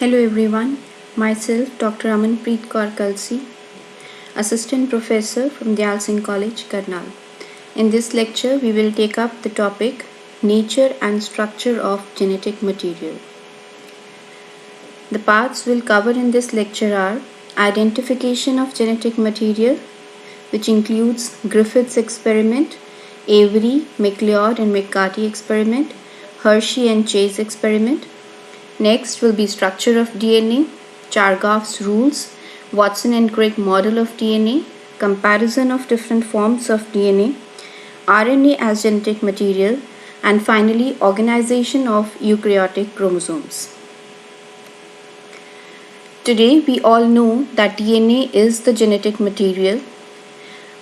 Hello everyone, myself Dr. Amanpreet Kaur Kalsi, Assistant Professor from Dayal Singh College, Karnal. In this lecture, we will take up the topic Nature and Structure of Genetic Material. The parts we'll cover in this lecture are Identification of Genetic Material, which includes Griffith's experiment, Avery, MacLeod and McCarty experiment, Hershey and Chase experiment. Next will be structure of DNA, Chargaff's rules, Watson and Crick model of DNA, comparison of different forms of DNA, RNA as genetic material, and finally organization of eukaryotic chromosomes. Today we all know that DNA is the genetic material,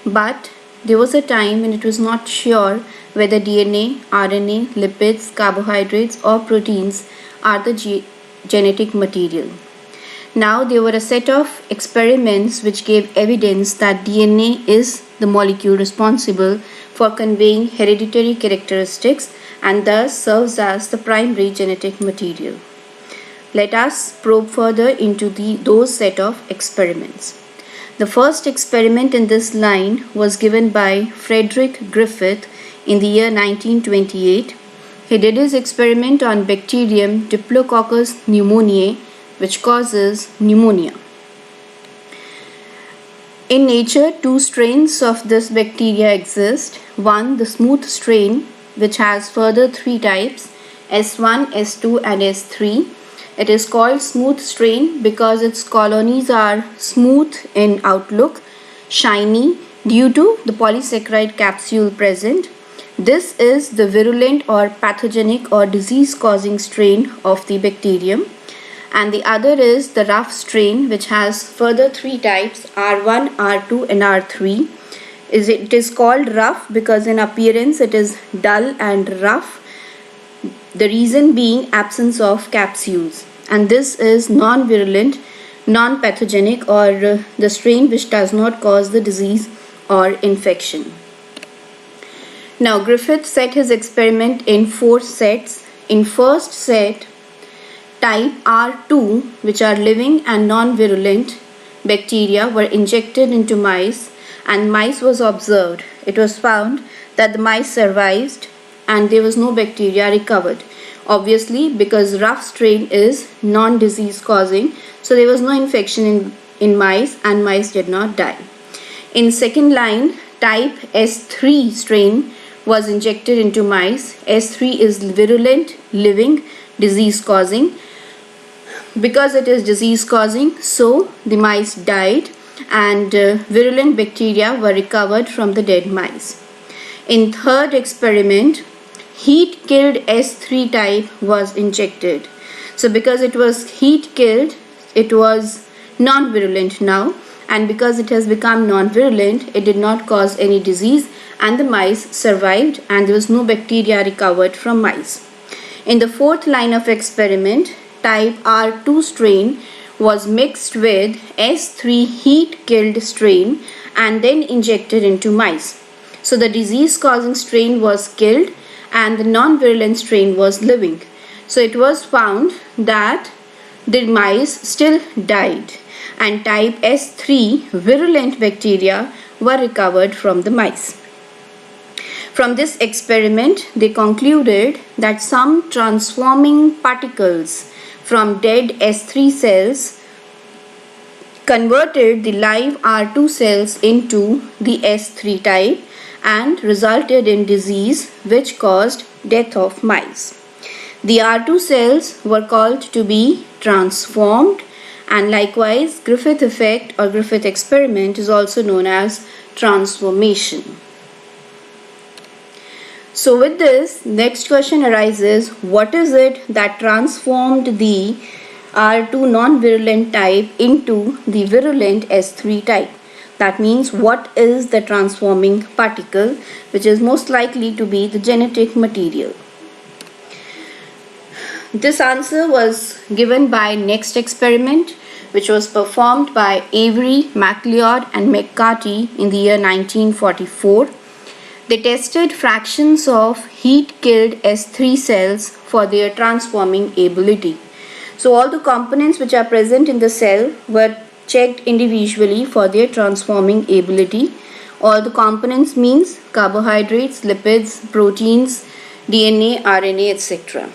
but there was a time when it was not sure whether DNA, RNA, lipids, carbohydrates or proteins are the genetic material. Now there were a set of experiments which gave evidence that DNA is the molecule responsible for conveying hereditary characteristics and thus serves as the primary genetic material. Let us probe further into those set of experiments. The first experiment in this line was given by Frederick Griffith in the year 1928. He did his experiment on bacterium Diplococcus pneumoniae, which causes pneumonia. In nature, two strains of this bacteria exist. One, the smooth strain, which has further three types, S1, S2 and S3. It is called smooth strain because its colonies are smooth in outlook, shiny due to the polysaccharide capsule present. This is the virulent or pathogenic or disease-causing strain of the bacterium. And the other is the rough strain, which has further three types, R1, R2 and R3. It is called rough because in appearance it is dull and rough. The reason being absence of capsules. And this is non-virulent, non-pathogenic or the strain which does not cause the disease or infection. Now Griffith set his experiment in 4 sets. In first set, type R2, which are living and non-virulent bacteria, were injected into mice and mice was observed. It was found that the mice survived and there was no bacteria recovered. Obviously, because rough strain is non-disease causing, so there was no infection in mice and mice did not die. In second line, type S3 strain was injected into mice. S3 is virulent, living, disease causing. Because it is disease causing, so the mice died and virulent bacteria were recovered from the dead mice. In third experiment, heat killed S3 type was injected. So because it was heat killed, it was non-virulent now, and because it has become non-virulent, it did not cause any disease and the mice survived and there was no bacteria recovered from mice. In the fourth line of experiment, type R2 strain was mixed with S3 heat killed strain and then injected into mice. So the disease causing strain was killed and the non-virulent strain was living. So it was found that the mice still died and type S3 virulent bacteria were recovered from the mice. From this experiment, they concluded that some transforming particles from dead S3 cells converted the live R2 cells into the S3 type and resulted in disease which caused death of mice. The R2 cells were called to be transformed, and likewise Griffith effect or Griffith experiment is also known as transformation. So with this, next question arises, what is it that transformed the R2 non-virulent type into the virulent S3 type? That means what is the transforming particle which is most likely to be the genetic material? This answer was given by next experiment, which was performed by Avery, MacLeod and McCarty in the year 1944. They tested fractions of heat-killed S3 cells for their transforming ability. So all the components which are present in the cell were checked individually for their transforming ability. All the components means carbohydrates, lipids, proteins, DNA, RNA, etc.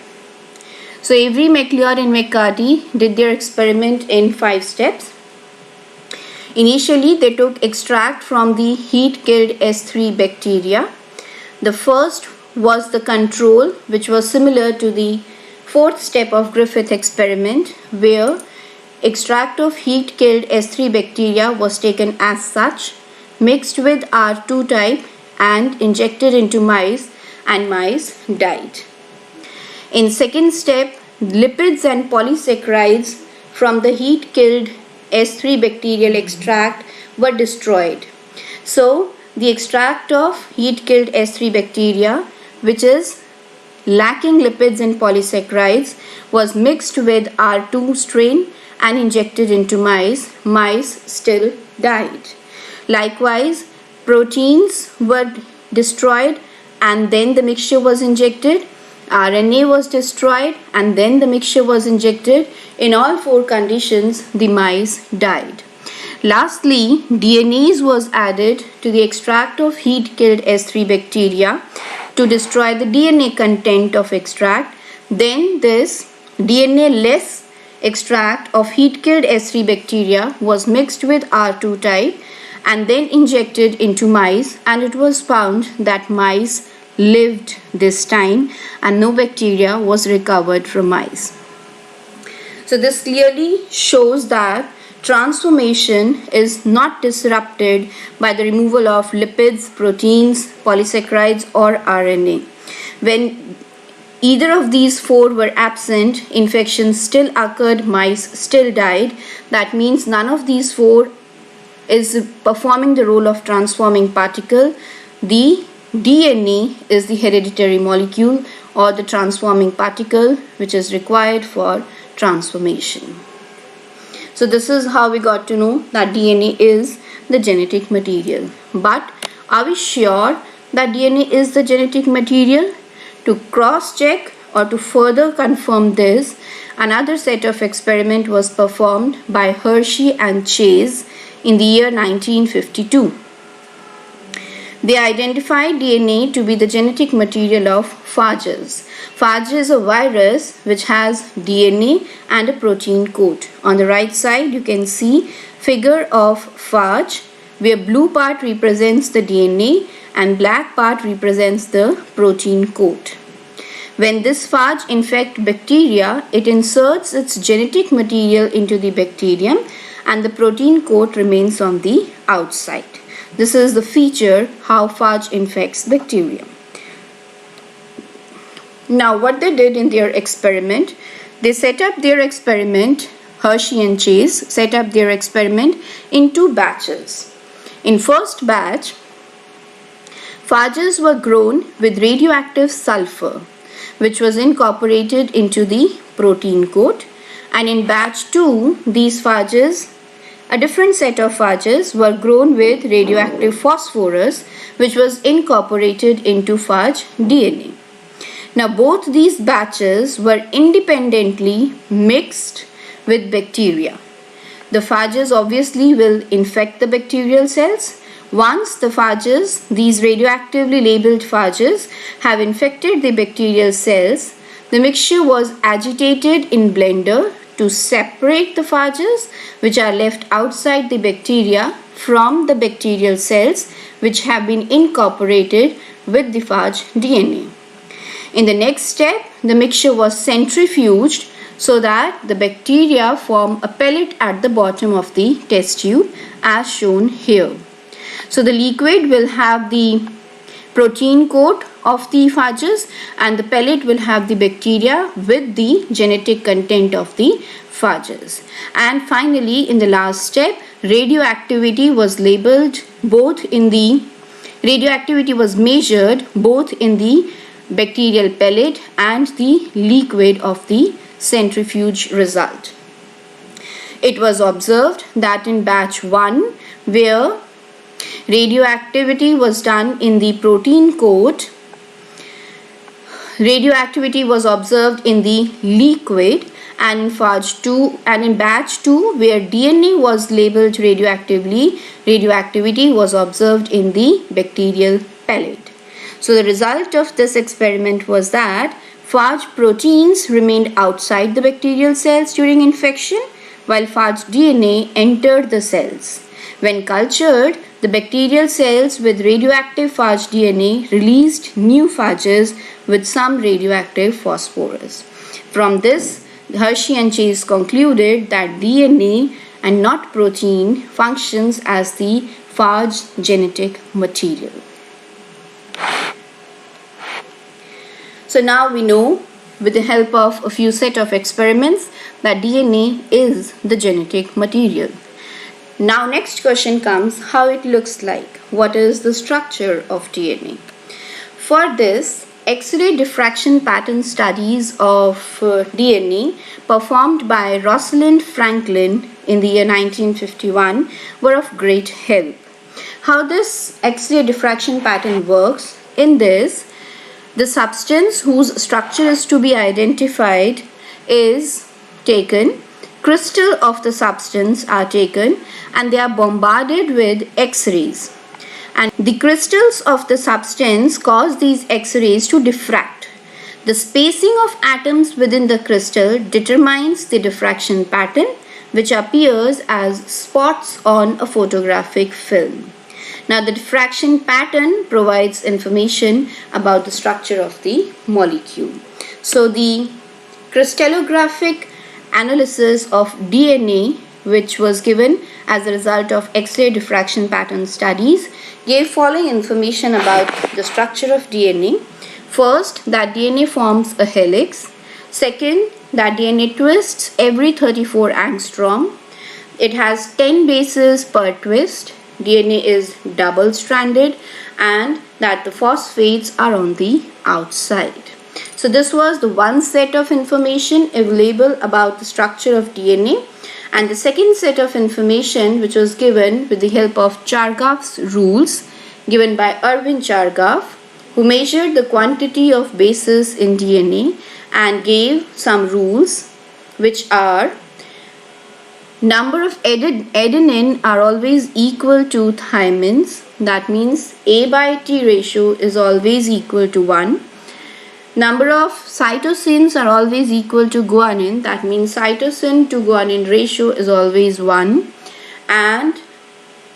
So Avery, MacLeod and McCarty did their experiment in 5 steps. Initially, they took extract from the heat-killed S3 bacteria. The first was the control, which was similar to the 4th step of Griffith experiment, where extract of heat-killed S3 bacteria was taken as such, mixed with R2 type and injected into mice, and mice died. In second step, lipids and polysaccharides from the heat-killed S3 bacterial extract were destroyed. So, the extract of heat-killed S3 bacteria, which is lacking lipids and polysaccharides, was mixed with R2 strain and injected into mice. Mice still died. Likewise, proteins were destroyed and then the mixture was injected. RNA was destroyed and then the mixture was injected. In all 4 conditions, the mice died. Lastly, DNase was added to the extract of heat-killed S3 bacteria to destroy the DNA content of extract. Then this DNA-less extract of heat-killed S3 bacteria was mixed with R2 type and then injected into mice, and it was found that mice lived this time and no bacteria was recovered from mice. So this clearly shows that transformation is not disrupted by the removal of lipids, proteins, polysaccharides or RNA. When either of these 4 were absent, infection still occurred, mice still died. That means none of these 4 is performing the role of transforming particle. The DNA is the hereditary molecule or the transforming particle which is required for transformation. So this is how we got to know that DNA is the genetic material. But are we sure that DNA is the genetic material? To cross-check or to further confirm this, another set of experiment was performed by Hershey and Chase in the year 1952. They identified DNA to be the genetic material of phages. Phage is a virus which has DNA and a protein coat. On the right side, you can see figure of phage, where blue part represents the DNA and black part represents the protein coat. When this phage infects bacteria, it inserts its genetic material into the bacterium and the protein coat remains on the outside. This is the feature how phage infects bacteria. Now what they did in their experiment, they set up their experiment, Hershey and Chase set up their experiment in 2 batches. In first batch, phages were grown with radioactive sulfur, which was incorporated into the protein coat, and in batch 2, these phages, a different set of phages, were grown with radioactive phosphorus, which was incorporated into phage DNA. Now both these batches were independently mixed with bacteria. The phages obviously will infect the bacterial cells. Once the phages, these radioactively labeled phages, have infected the bacterial cells, the mixture was agitated in blender to separate the phages which are left outside the bacteria from the bacterial cells which have been incorporated with the phage DNA. In the next step, the mixture was centrifuged so that the bacteria form a pellet at the bottom of the test tube as shown here. So the liquid will have the protein coat of the phages and the pellet will have the bacteria with the genetic content of the phages. And finally, in the last step, radioactivity was measured both in the bacterial pellet and the liquid of the centrifuge result. It was observed that in batch 1, where radioactivity was done in the protein coat, radioactivity was observed in the liquid, and in batch 2, where DNA was labeled radioactivity was observed in the bacterial pellet. So the result of this experiment was that phage proteins remained outside the bacterial cells during infection, while phage DNA entered the cells. When cultured, the bacterial cells with radioactive phage DNA released new phages with some radioactive phosphorus. From this, Hershey and Chase concluded that DNA and not protein functions as the phage genetic material. So now we know, with the help of a few set of experiments, that DNA is the genetic material. Now next question comes, how it looks like. What is the structure of DNA? For this, X-ray diffraction pattern studies of DNA performed by Rosalind Franklin in the year 1951 were of great help. How this X-ray diffraction pattern works? In this, the substance whose structure is to be identified is taken, crystal of the substance are taken, and they are bombarded with X-rays. And the crystals of the substance cause these X-rays to diffract. The spacing of atoms within the crystal determines the diffraction pattern, which appears as spots on a photographic film. Now, the diffraction pattern provides information about the structure of the molecule. So, the crystallographic analysis of DNA, which was given as a result of X-ray diffraction pattern studies, gave following information about the structure of DNA. First, that DNA forms a helix. Second, that DNA twists every 34 angstrom. It has 10 bases per twist. DNA is double-stranded, and that the phosphates are on the outside. So this was the one set of information available about the structure of DNA, and the second set of information, which was given with the help of Chargaff's rules, given by Irwin Chargaff, who measured the quantity of bases in DNA and gave some rules, which are: number of adenine are always equal to thymines. That means A by T ratio is always equal to 1. Number of cytosines are always equal to guanine. That means cytosine to guanine ratio is always 1. And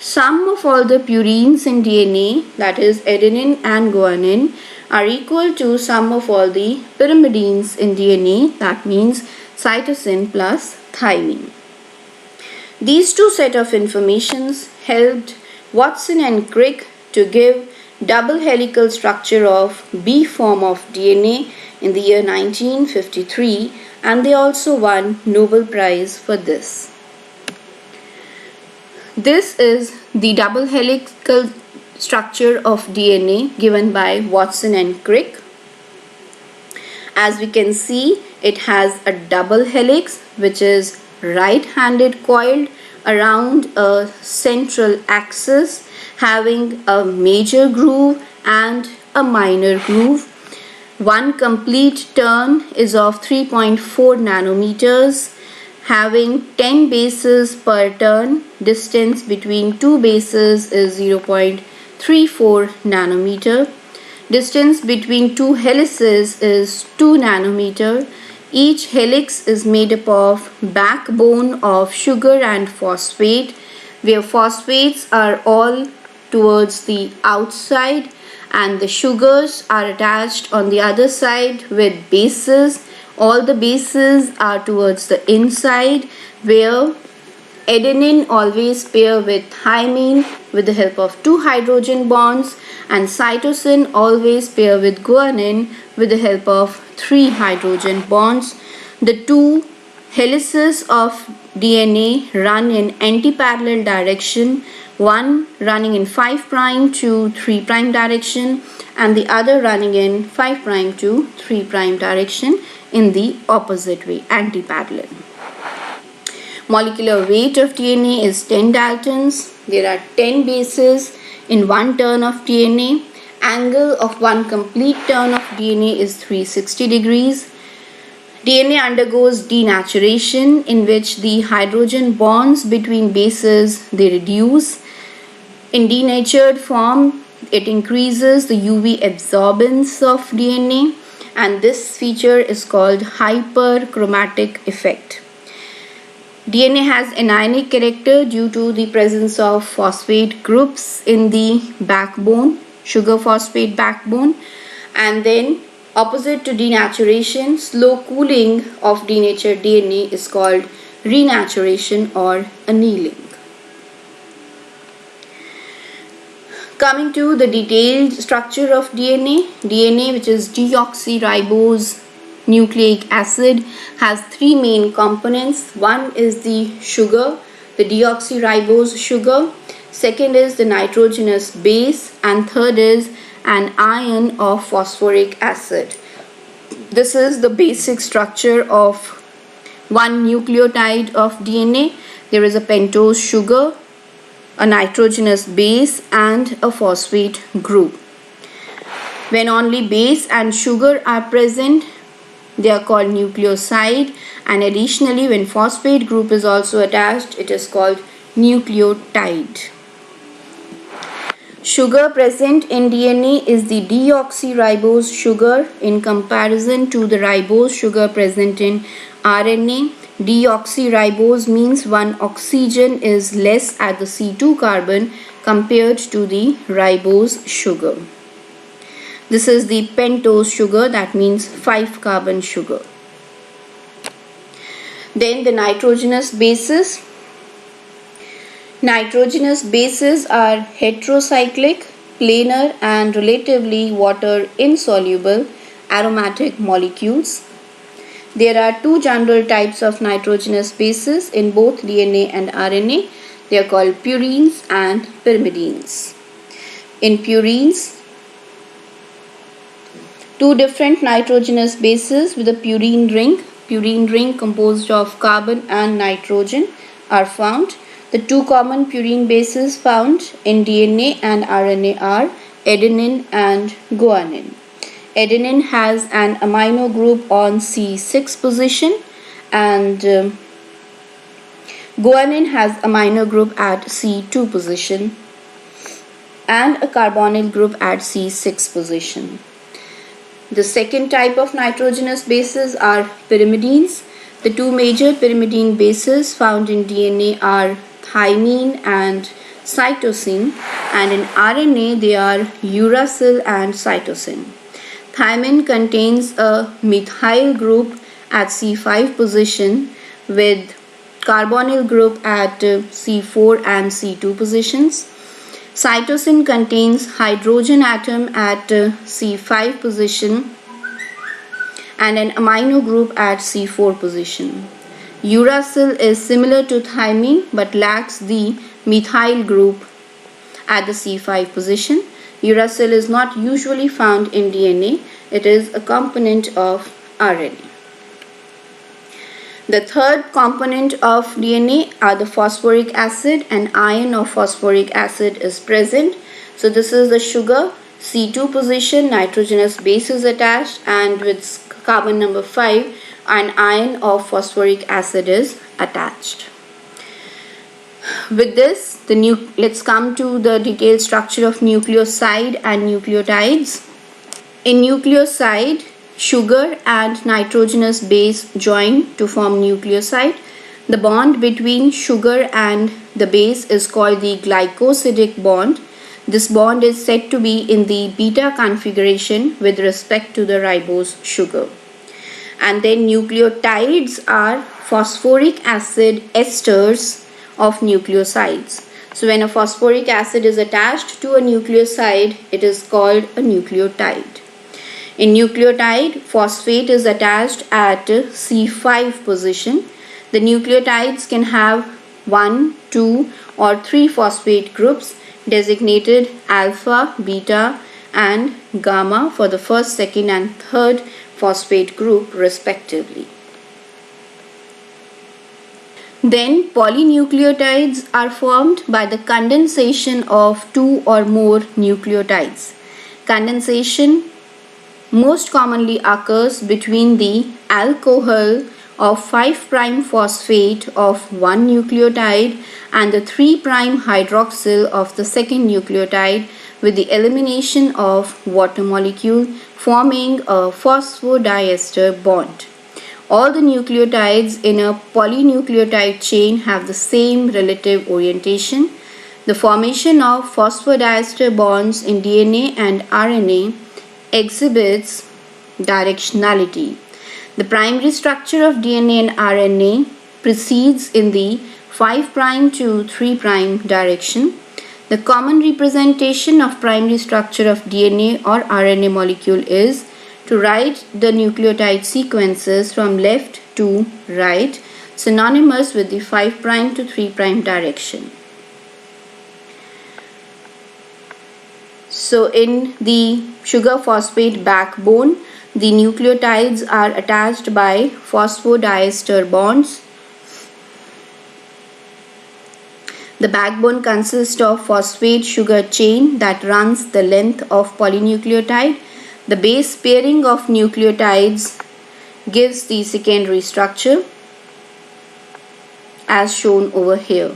sum of all the purines in DNA, that is adenine and guanine, are equal to sum of all the pyrimidines in DNA. That means cytosine plus thymine. These two set of informations helped Watson and Crick to give double helical structure of B form of DNA in the year 1953, and they also won Nobel Prize for this. This is the double helical structure of DNA given by Watson and Crick. As we can see, it has a double helix which is right-handed coiled around a central axis, having a major groove and a minor groove. One complete turn is of 3.4 nanometers, having 10 bases per turn. Distance between two bases is 0.34 nanometer. Distance between two helices is 2 nanometer. Each helix is made up of backbone of sugar and phosphate, where phosphates are all towards the outside and the sugars are attached on the other side with bases. All the bases are towards the inside, where adenine always pair with thymine with the help of 2 hydrogen bonds, and cytosine always pair with guanine with the help of 3 hydrogen bonds. The two helices of DNA run in antiparallel direction, one running in 5' to 3' direction and the other running in 5' to 3' direction in the opposite way, antiparallel. Molecular weight of DNA is 10 daltons. There are 10 bases in one turn of DNA. Angle of one complete turn of DNA is 360 degrees. DNA undergoes denaturation, in which the hydrogen bonds between bases they reduce. In denatured form, it increases the UV absorbance of DNA, and this feature is called hyperchromatic effect. DNA has anionic character due to the presence of phosphate groups in the backbone, sugar phosphate backbone, and then opposite to denaturation, slow cooling of denatured DNA is called renaturation or annealing. Coming to the detailed structure of DNA, which is deoxyribose nucleic acid, has three main components. One is the sugar, the deoxyribose sugar. Second is the nitrogenous base, and third is an ion of phosphoric acid. This is the basic structure of one nucleotide of DNA. There is a pentose sugar, a nitrogenous base, and a phosphate group. When only base and sugar are present, they are called nucleoside, and additionally when phosphate group is also attached, it is called nucleotide. Sugar present in DNA is the deoxyribose sugar in comparison to the ribose sugar present in RNA. Deoxyribose means one oxygen is less at the C2 carbon compared to the ribose sugar. This is the pentose sugar, that means 5 carbon sugar. Then the nitrogenous bases. Nitrogenous bases are heterocyclic, planar and relatively water insoluble aromatic molecules. There are two general types of nitrogenous bases in both DNA and RNA. They are called purines and pyrimidines. In purines, two different nitrogenous bases with a purine ring composed of carbon and nitrogen are found. The two common purine bases found in DNA and RNA are adenine and guanine. Adenine has an amino group on C6 position, and guanine has amino group at C2 position and a carbonyl group at C6 position. The second type of nitrogenous bases are pyrimidines. The two major pyrimidine bases found in DNA are thymine and cytosine, and in RNA they are uracil and cytosine. Thymine contains a methyl group at C5 position with carbonyl group at C4 and C2 positions. Cytosine contains hydrogen atom at C5 position and an amino group at C4 position. Uracil is similar to thymine but lacks the methyl group at the C5 position. Uracil is not usually found in DNA. It is a component of RNA. The third component of DNA are the phosphoric acid. An ion of phosphoric acid is present. So this is the sugar, C2 position, nitrogenous base is attached, and with carbon number 5, an ion of phosphoric acid is attached. With this, let's come to the detailed structure of nucleoside and nucleotides. In nucleoside, sugar and nitrogenous base join to form nucleoside. The bond between sugar and the base is called the glycosidic bond. This bond is said to be in the beta configuration with respect to the ribose sugar. And then nucleotides are phosphoric acid esters of nucleosides. So when a phosphoric acid is attached to a nucleoside, it is called a nucleotide. In nucleotide, phosphate is attached at C5 position. The nucleotides can have 1, 2 or 3 phosphate groups designated alpha, beta and gamma for the first, second and third phosphate group respectively. Then polynucleotides are formed by the condensation of 2 or more nucleotides. Condensation most commonly occurs between the alcohol of 5' phosphate of one nucleotide and the 3' hydroxyl of the second nucleotide with the elimination of water molecule, forming a phosphodiester bond. All the nucleotides in a polynucleotide chain have the same relative orientation. The formation of phosphodiester bonds in DNA and RNA exhibits directionality. The primary structure of DNA and RNA proceeds in the 5' to 3' direction. The common representation of primary structure of DNA or RNA molecule is to write the nucleotide sequences from left to right, synonymous with the 5' to 3' direction. So in the sugar phosphate backbone, the nucleotides are attached by phosphodiester bonds. The backbone consists of phosphate sugar chain that runs the length of polynucleotide. The base pairing of nucleotides gives the secondary structure as shown over here.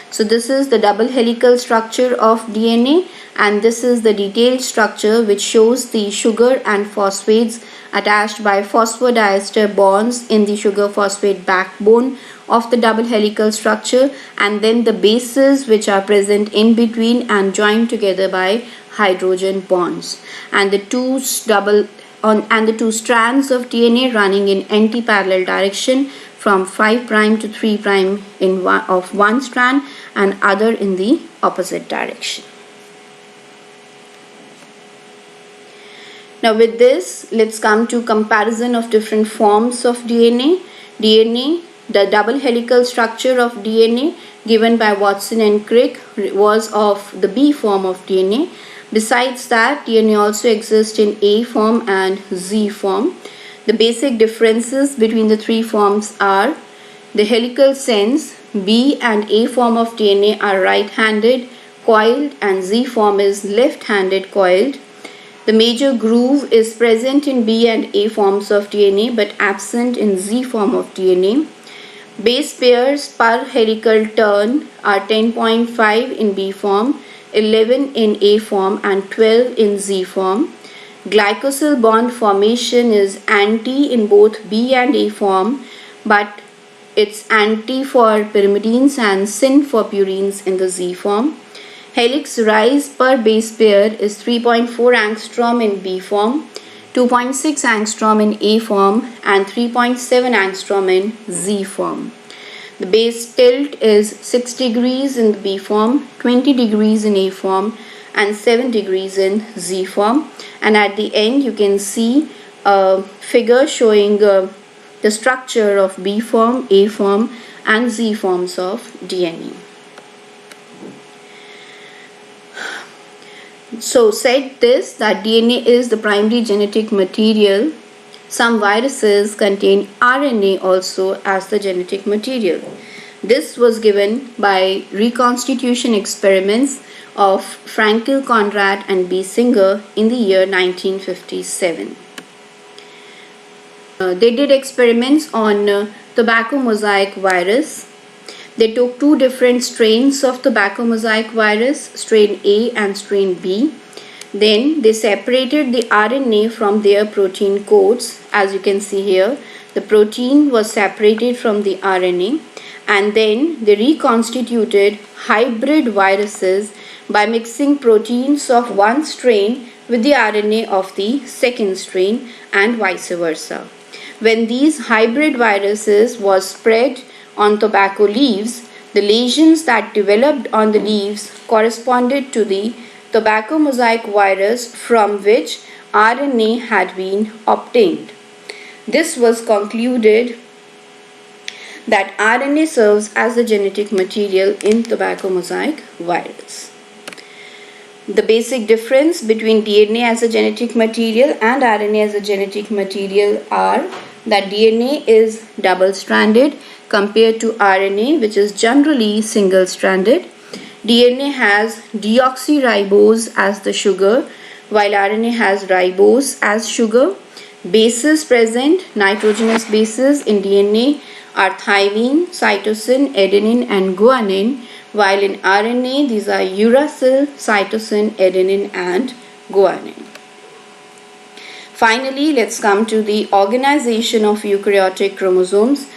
So this is the double helical structure of DNA, and this is the detailed structure which shows the sugar and phosphates attached by phosphodiester bonds in the sugar phosphate backbone of the double helical structure, and then the bases which are present in between and joined together by hydrogen bonds, and the two strands of DNA running in anti-parallel direction from 5' to 3' of one strand and other in the opposite direction. Now with this, let's come to comparison of different forms of DNA. The double helical structure of DNA given by Watson and Crick was of the B form of DNA. Besides that, DNA also exists in A form and Z form. The basic differences between the three forms are: the helical sense, B and A form of DNA are right-handed coiled and Z form is left-handed coiled. The major groove is present in B and A forms of DNA but absent in Z form of DNA. Base pairs per helical turn are 10.5 in B form, 11 in A form and 12 in Z form. Glycosyl bond formation is anti in both B and A form, but it's anti for pyrimidines and syn for purines in the Z form. Helix rise per base pair is 3.4 angstrom in B form, 2.6 angstrom in A form and 3.7 angstrom in Z form. The base tilt is 6 degrees in the B form, 20 degrees in A form and 7 degrees in Z form. And at the end you can see a figure showing the structure of B form, A form and Z forms of DNA. So said this, that DNA is the primary genetic material. Some viruses contain RNA also as the genetic material. This was given by reconstitution experiments of Frankel, Conrad and B. Singer in the year 1957. They did experiments on tobacco mosaic virus. They took two different strains of tobacco mosaic virus, strain A and strain B. Then they separated the RNA from their protein codes. As you can see here, the protein was separated from the RNA, and then they reconstituted hybrid viruses by mixing proteins of one strain with the RNA of the second strain and vice versa. When these hybrid viruses was spread on tobacco leaves, the lesions that developed on the leaves corresponded to the tobacco mosaic virus from which RNA had been obtained. This was concluded that RNA serves as the genetic material in tobacco mosaic virus. The basic difference between DNA as a genetic material and RNA as a genetic material are that DNA is double-stranded compared to RNA, which is generally single-stranded. DNA has deoxyribose as the sugar, while RNA has ribose as sugar. Bases present, nitrogenous bases in DNA are thymine, cytosine, adenine and guanine, while in RNA these are uracil, cytosine, adenine and guanine. Finally, let's come to the organization of eukaryotic chromosomes.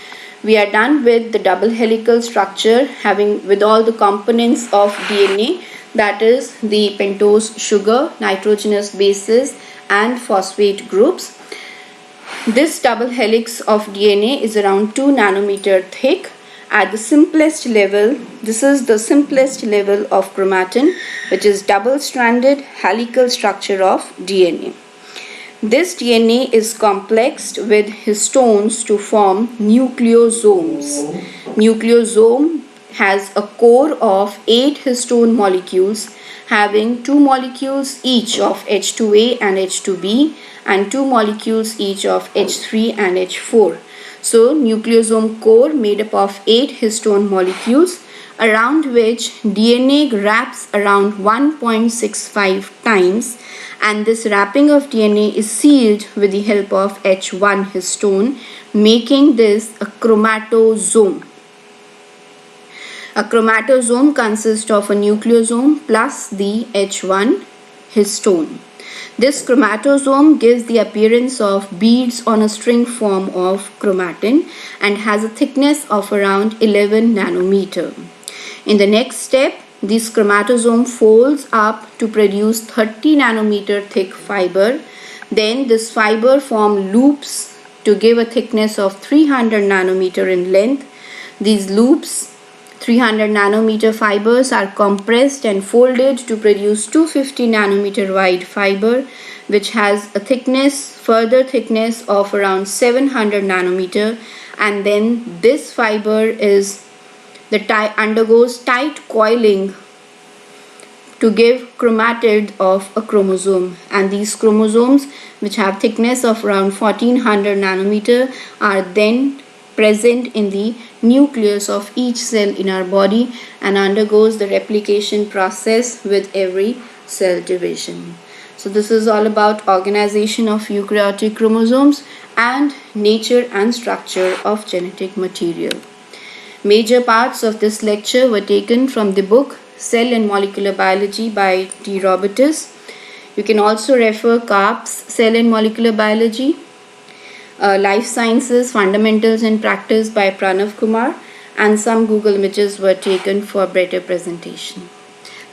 We are done with the double helical structure having with all the components of DNA, that is the pentose sugar, nitrogenous bases and phosphate groups. This double helix of DNA is around 2 nanometer thick. At the simplest level, this is the simplest level of chromatin, which is double-stranded helical structure of DNA. This DNA is complexed with histones to form nucleosomes. Nucleosome has a core of 8 histone molecules having 2 molecules each of H2A and H2B and 2 molecules each of H3 and H4. So nucleosome core made up of 8 histone molecules around which DNA wraps around 1.65 times, and this wrapping of DNA is sealed with the help of H1 histone, making this a chromatosome. A chromatosome consists of a nucleosome plus the H1 histone. This chromatosome gives the appearance of beads on a string form of chromatin and has a thickness of around 11 nanometer. In the next step, this chromatosome folds up to produce 30 nanometer thick fiber. Then this fiber form loops to give a thickness of 300 nanometer in length. These loops, 300 nanometer fibers, are compressed and folded to produce 250 nanometer wide fiber, which has a further thickness of around 700 nanometer, and then this fiber undergoes tight coiling to give chromatid of a chromosome, and these chromosomes, which have thickness of around 1400 nanometer, are then present in the nucleus of each cell in our body and undergoes the replication process with every cell division. So this is all about organization of eukaryotic chromosomes and nature and structure of genetic material. Major parts of this lecture were taken from the book Cell and Molecular Biology by D. Robertis. You can also refer Karp's Cell and Molecular Biology, Life Sciences, Fundamentals and Practice by Pranav Kumar, and some Google images were taken for better presentation.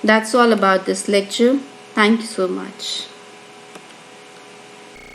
That's all about this lecture. Thank you so much.